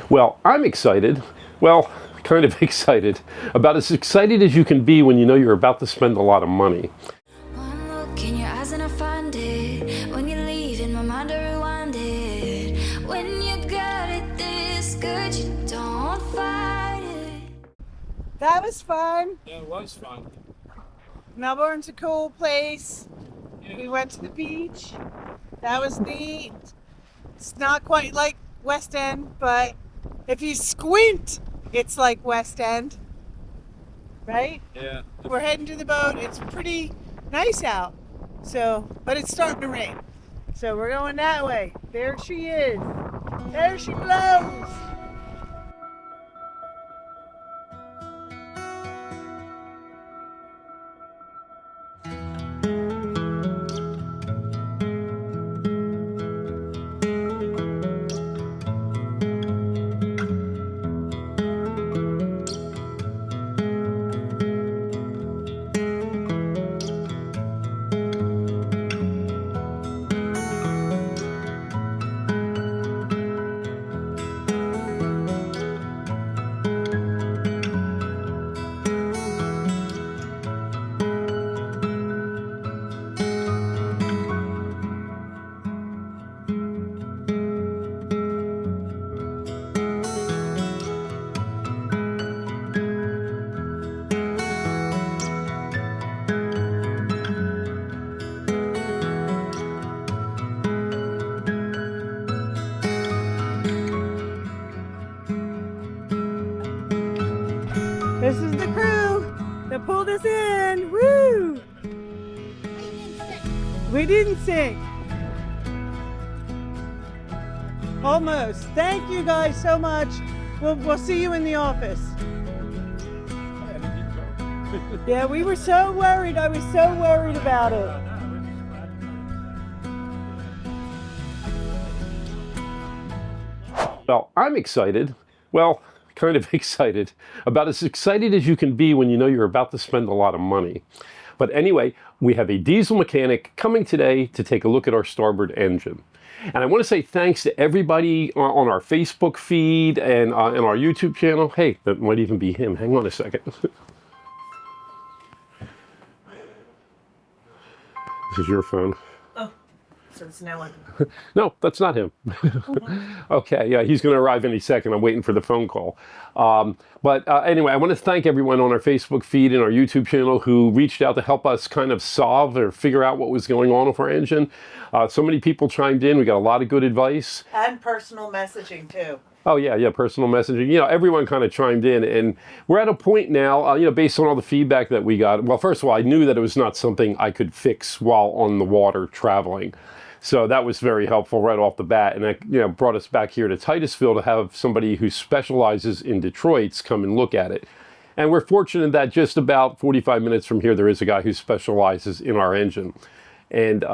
Well, I'm excited. Well, kind of excited. About as excited as you can be when you know you're about to spend a lot of money. One look in your eyes and I find it. When you leave in my mind I rewind it. When you got it this good, you don't fight it. That was fun. Yeah, it was fun. Melbourne's a cool place. We went to the beach. That was neat. It's not quite like West End, but if you squint, it's like West End. Right? Yeah. We're heading to the boat. It's pretty nice out. So, but it's starting to rain. So we're going that way. There she is. There she blows. This is the crew that pulled us in. Woo! We didn't sink. Almost. Thank you guys so much. We'll see you in the office. Yeah, we were so worried. I was so worried about it. Well, I'm excited. Well, kind of excited. About as excited as you can be when you know you're about to spend a lot of money. But anyway, we have a diesel mechanic coming today to take a look at our starboard engine. And I want to say thanks to everybody on our Facebook feed and on our YouTube channel. Hey, that might even be him. Hang on a second. This is your phone. So it's now on. No, that's not him. Okay, yeah, he's going to arrive any second. I'm waiting for the phone call. But anyway, I want to thank everyone on our Facebook feed and our YouTube channel who reached out to help us kind of solve or figure out what was going on with our engine. So many people chimed in. We got a lot of good advice. And personal messaging too. Oh yeah, personal messaging. You know, everyone kind of chimed in, and we're at a point now, you know, based on all the feedback that we got. Well, first of all, I knew that it was not something I could fix while on the water traveling. So that was very helpful right off the bat, and that, you know, brought us back here to Titusville to have somebody who specializes in Detroit's come and look at it. And we're fortunate that just about 45 minutes from here, there is a guy who specializes in our engine. And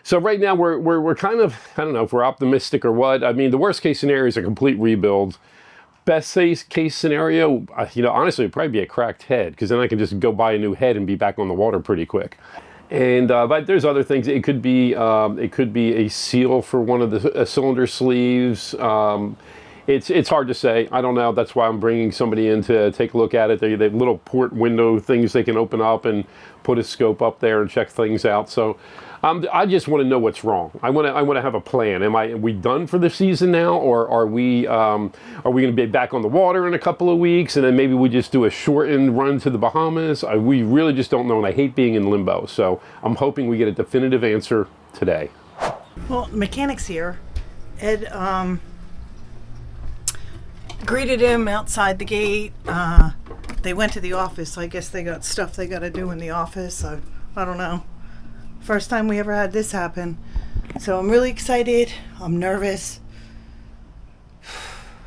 so right now we're kind of, I don't know if we're optimistic or what. I mean, the worst case scenario is a complete rebuild. Best case scenario, you know, honestly, it'd probably be a cracked head, because then I can just go buy a new head and be back on the water pretty quick. And but there's other things. It could be a seal for one of the cylinder sleeves. It's hard to say. I don't know. That's why I'm bringing somebody in to take a look at it. They have little port window things they can open up and put a scope up there and check things out. So I just want to know what's wrong. I want to have a plan. Are we done for the season now, or are we going to be back on the water in a couple of weeks, and then maybe we just do a shortened run to the Bahamas? We really just don't know, and I hate being in limbo. So I'm hoping we get a definitive answer today. Well, the mechanic's here. Ed greeted him outside the gate. They went to the office. I guess they got stuff they got to do in the office. I don't know. First time we ever had this happen. So I'm really excited. I'm nervous.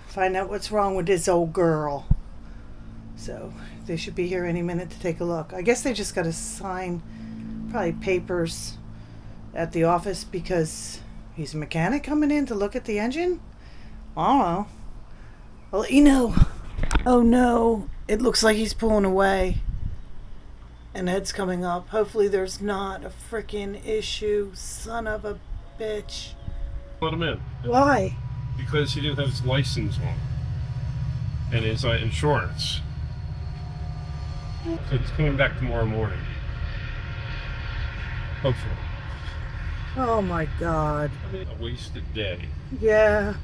Find out what's wrong with this old girl. So they should be here any minute to take a look. I guess they just got to sign probably papers at the office because he's a mechanic coming in to look at the engine. I don't know. I'll let you know. Oh no, it looks like he's pulling away. And Ed's coming up. Hopefully there's not a freaking issue. Son of a bitch. Let him in. Why? Because he didn't have his license on. and his insurance. So he's coming back tomorrow morning. Hopefully. Oh my God. A wasted day. Yeah.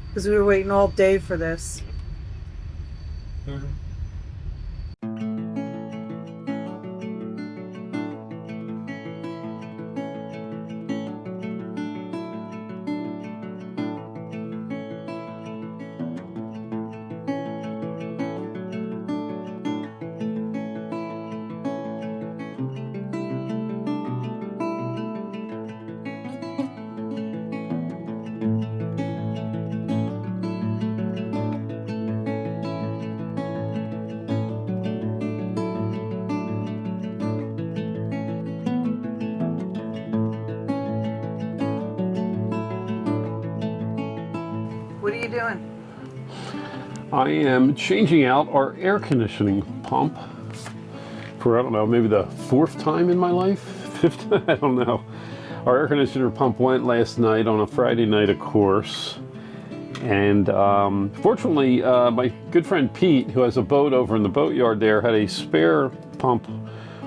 Because we were waiting all day for this. What are you doing? I am changing out our air conditioning pump for, I don't know, maybe the 4th time in my life? 5th? I don't know. Our air conditioner pump went last night on a Friday night, of course. And fortunately, my good friend Pete, who has a boat over in the boatyard there, had a spare pump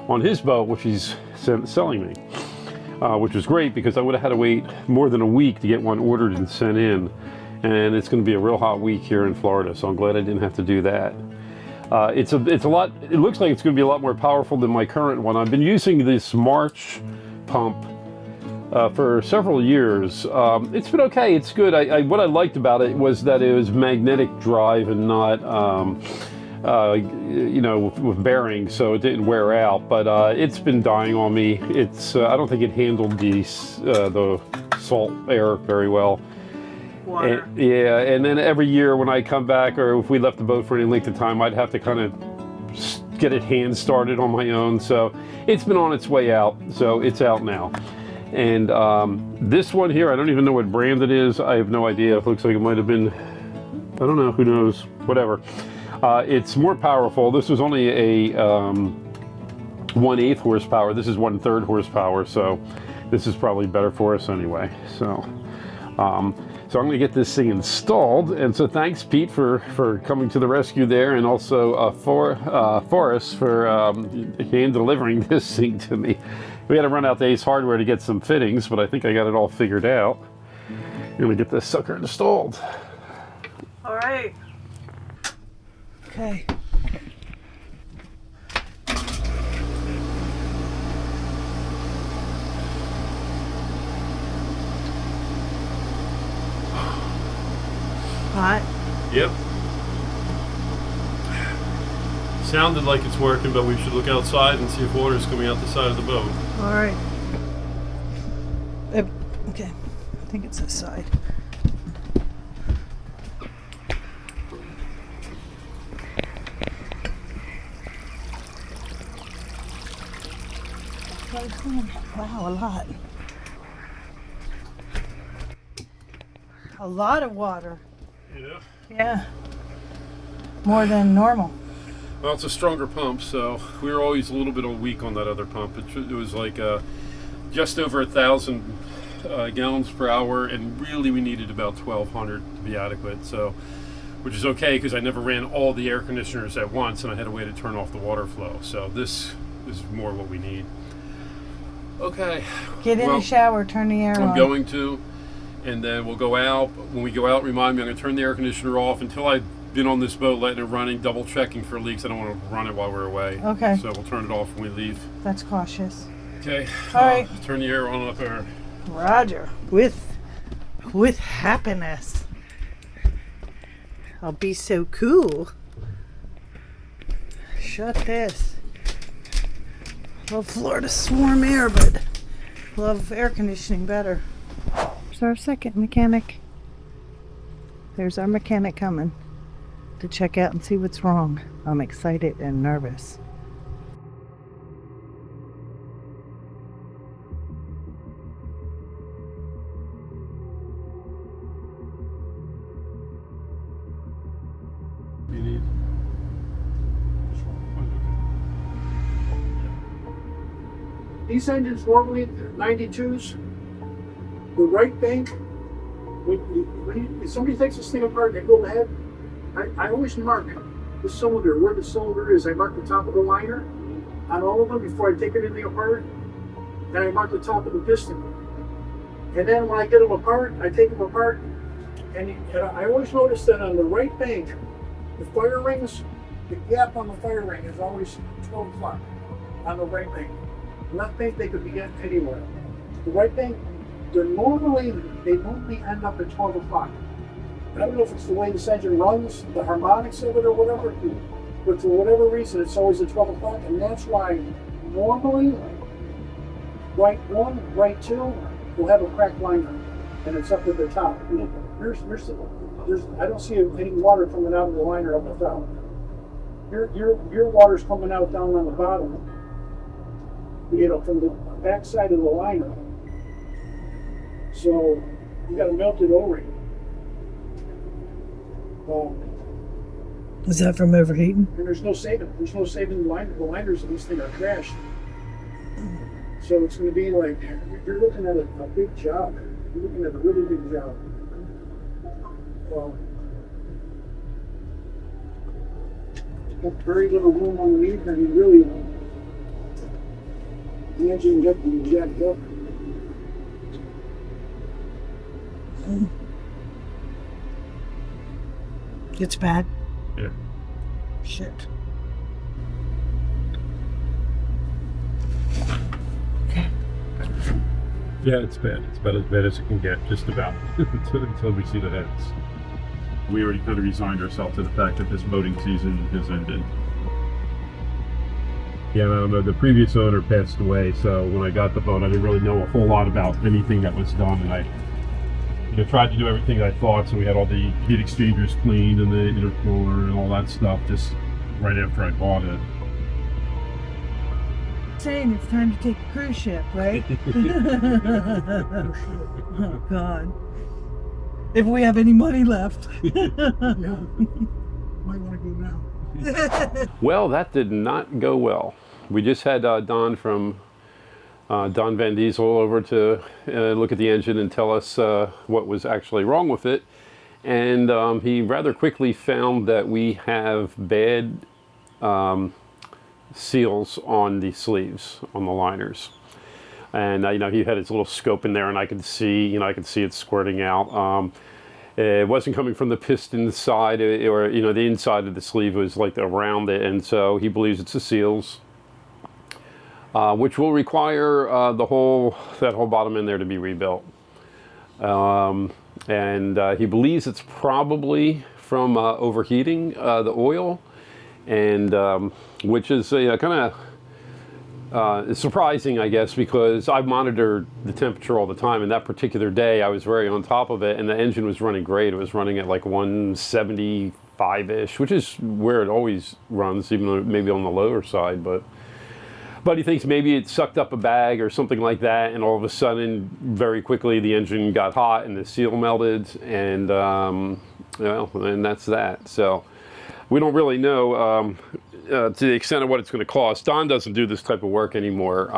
on his boat, which he's selling me. Which was great because I would have had to wait more than a week to get one ordered and sent in. And it's going to be a real hot week here in Florida, so I'm glad I didn't have to do that. It's a lot. It looks like it's going to be a lot more powerful than my current one. I've been using this March pump for several years. It's been okay. It's good. What I liked about it was that it was magnetic drive and not, with bearings, so it didn't wear out. But it's been dying on me. I don't think it handled the salt air very well. And then every year when I come back, or if we left the boat for any length of time, I'd have to kind of get it hand started on my own. So it's been on its way out. So it's out now. And this one here, I don't even know what brand it is. I have no idea. It looks like it might have been, I don't know, who knows, whatever. It's more powerful. This was only a 1/8 horsepower. This is 1/3 horsepower. So this is probably better for us anyway. So I'm going to get this thing installed, and so thanks, Pete, for coming to the rescue there, and also Forrest for hand delivering this thing to me. We had to run out to Ace Hardware to get some fittings, but I think I got it all figured out. I'm going to get this sucker installed. All right. Okay. Hot? Yep. Sounded like it's working, but we should look outside and see if water's coming out the side of the boat. All right. Okay. I think it's this side. Wow, a lot. A lot of water. Yeah. Yeah. More than normal. Well, it's a stronger pump, so we were always a little bit weak on that other pump. It was like just over 1,000 gallons per hour, and really we needed about 1,200 to be adequate. So, which is okay because I never ran all the air conditioners at once, and I had a way to turn off the water flow. So this is more what we need. Okay. Get in the shower, turn the air on. I'm going to. And then we'll go out. When we go out, remind me, I'm going to turn the air conditioner off until I've been on this boat, letting it running, double checking for leaks. I don't want to run it while we're away. Okay. So we'll turn it off when we leave. That's cautious. Okay. All right. Turn the air on up there. Roger. With happiness. I'll be so cool. Shut this. Love Florida's warm air, but love air conditioning better. There's our second mechanic. There's our mechanic coming to check out and see what's wrong. I'm excited and nervous. You need? These engines normally, 92s, the right bank, when somebody takes this thing apart, they go ahead, I always mark the cylinder, where the cylinder is. I mark the top of the liner on all of them before I take it in the apart. Then I mark the top of the piston. And then when I get them apart, I take them apart. And I always notice that on the right bank, the fire rings, the gap on the fire ring is always 12 o'clock on the right bank. Left bank, they could be anywhere. The right bank, they normally end up at 12 o'clock. I don't know if it's the way this engine runs, the harmonics of it or whatever, but for whatever reason, it's always at 12 o'clock, and that's why normally right 1, right 2 will have a cracked liner, and it's up at the top. I don't see any water coming out of the liner up the top. Your water's coming out down on the bottom, from the back side of the liner. So you got a melted O-ring. Is that from overheating? And there's no saving. There's no saving the liner. The liners of this thing are crashed. So it's going to be like, you're looking at a big job. You're looking at a really big job. Got very little room underneath, and you really, the engine got to be jacked up. It's bad. Yeah. Shit. Yeah, it's bad. It's about as bad as it can get, just about, until we see the heads. We already kind of resigned ourselves to the fact that this boating season has ended. Yeah, I don't know, the previous owner passed away, so when I got the boat, I didn't really know a whole lot about anything that was done, and I tried to do everything I thought, so we had all the heat exchangers cleaned and the intercooler and all that stuff just right after I bought it. Saying it's time to take a cruise ship, right? Oh God. If we have any money left. Yeah. Might want to go now. Well, that did not go well. We just had Don from Don Van Diesel over to look at the engine and tell us what was actually wrong with it. And he rather quickly found that we have bad seals on the sleeves, on the liners. And he had his little scope in there, and I could see it squirting out. It wasn't coming from the piston side, or the inside of the sleeve was like around it, and so he believes it's the seals, which will require that whole bottom end there to be rebuilt. And he believes it's probably from overheating the oil, and which is kind of it's surprising, I guess, because I monitored the temperature all the time, and that particular day I was very on top of it, and the engine was running great. It was running at like 175-ish, which is where it always runs, even though maybe on the lower side. But he thinks maybe it sucked up a bag or something like that, and all of a sudden, very quickly, the engine got hot and the seal melted, and and that's that. So we don't really know to the extent of what it's going to cost. Don doesn't do this type of work anymore,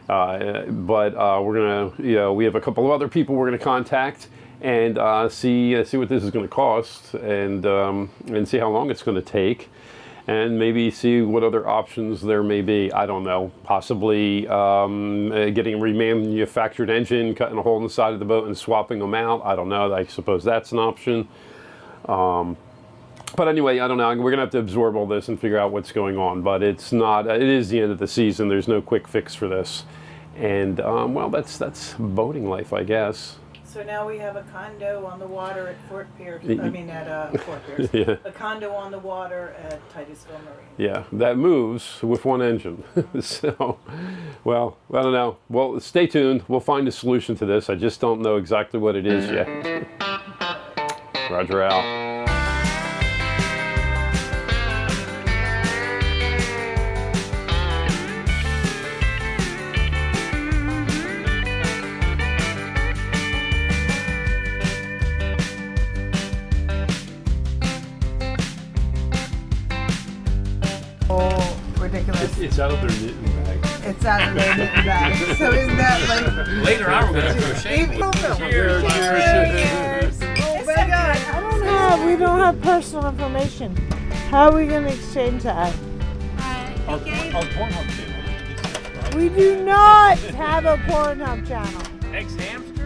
but we're gonna, we have a couple of other people we're going to contact and see what this is going to cost, and see how long it's going to take, and maybe see what other options there may be. I don't know. Possibly getting a remanufactured engine, cutting a hole in the side of the boat and swapping them out. I don't know. I suppose that's an option. But anyway, I don't know. We're going to have to absorb all this and figure out what's going on. But it's not. It is the end of the season. There's no quick fix for this. And, well, that's boating life, I guess. So now we have a condo on the water at Fort Pierce. Fort Pierce. Yeah. A condo on the water at Titusville Marine. Yeah, that moves with one engine. So, well, I don't know. Well, stay tuned. We'll find a solution to this. I just don't know exactly what it is yet. Roger out. Ridiculous. It's out of their knitting bag. It's out of their knitting bag. So isn't that like... Later on, we're going to crochet. Cheers. We don't have personal information. How are we going to exchange that? Our Pornhub channel. We do not have a Pornhub channel. Eggs, hams?